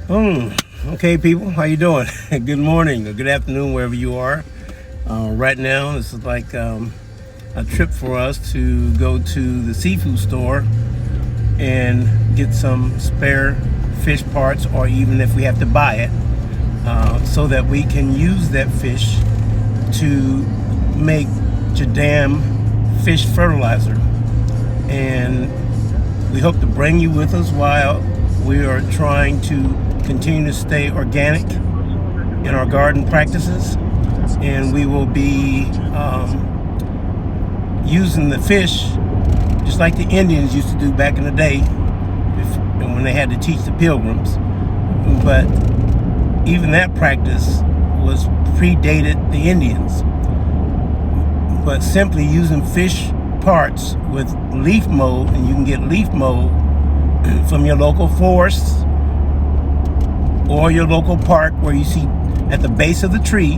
Okay, people, how you doing? Good morning or good afternoon, wherever you are. Right now, this is like a trip for us to go to the seafood store and get some spare fish parts, or even if we have to buy it, so that we can use that fish to make Jadam fish fertilizer. And we hope to bring you with us while we are trying to continue to stay organic in our garden practices. And we will be using the fish just like the Indians used to do back in the day when they had to teach the pilgrims. But even that practice was predated the Indians. But simply using fish parts with leaf mold, and you can get leaf mold from your local forests or your local park, where you see at the base of the tree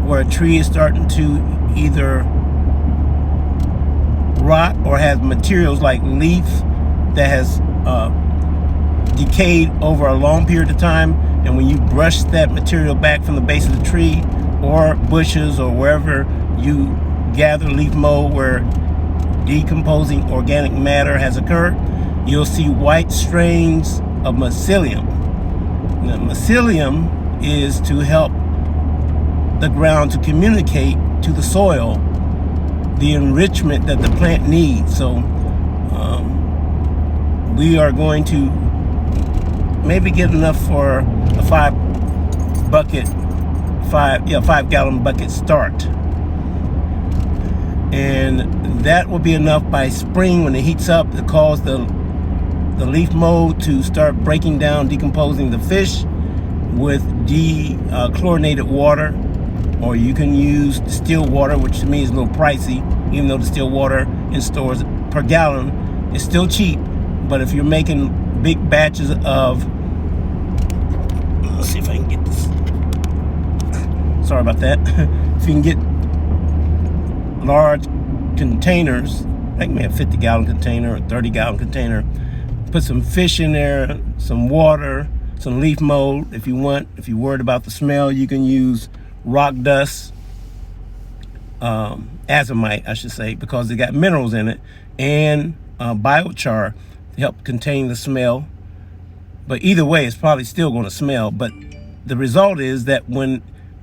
where a tree is starting to either rot or has materials like leaf that has decayed over a long period of time. And when you brush that material back from the base of the tree or bushes or wherever you gather leaf mold where decomposing organic matter has occurred, you'll see white strains of mycelium. Now, mycelium is to help the ground to communicate to the soil the enrichment that the plant needs. So we are going to maybe get enough for a 5 gallon bucket start. And that will be enough by spring when it heats up to cause the leaf mold to start breaking down, decomposing the fish with chlorinated water. Or you can use distilled water, which to me is a little pricey, even though distilled water in stores per gallon is still cheap. But if you're making big batches of, let's see if I can get this. Sorry about that. If you can get large containers, like maybe a 50 gallon container or 30 gallon container, put some fish in there, some water, some leaf mold. If you're worried about the smell, you can use rock dust, azomite, I should say, because they got minerals in it, and biochar to help contain the smell. But either way, it's probably still going to smell. But the result is that when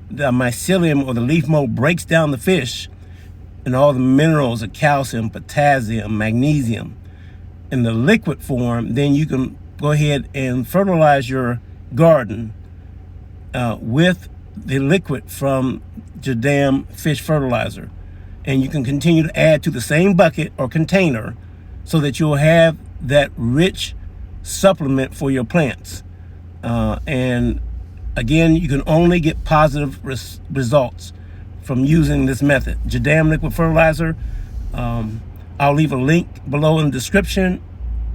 the mycelium or the leaf mold breaks down the fish and all the minerals of calcium, potassium, magnesium in the liquid form, then you can go ahead and fertilize your garden with the liquid from Jadam fish fertilizer. And you can continue to add to the same bucket or container so that you'll have that rich supplement for your plants. And again, you can only get positive results from using this method. Jadam liquid fertilizer, I'll leave a link below in the description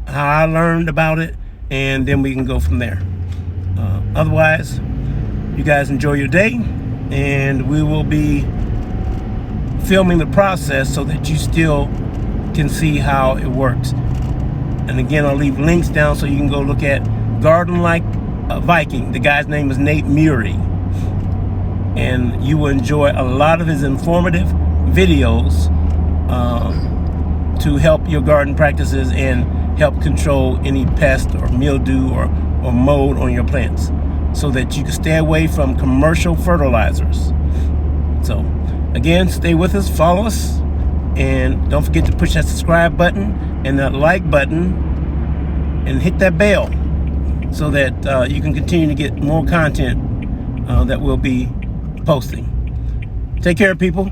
how I learned about it, and then we can go from there. Otherwise, you guys enjoy your day, and we will be filming the process so that you still can see how it works. And again, I'll leave links down so you can go look at Garden Like a Viking. The guy's name is Nate Murray, and you will enjoy a lot of his informative videos to help your garden practices and help control any pest or mildew or mold on your plants, so that you can stay away from commercial fertilizers. So again, stay with us, follow us, and don't forget to push that subscribe button and that like button and hit that bell so that you can continue to get more content that we'll be posting. Take care, people.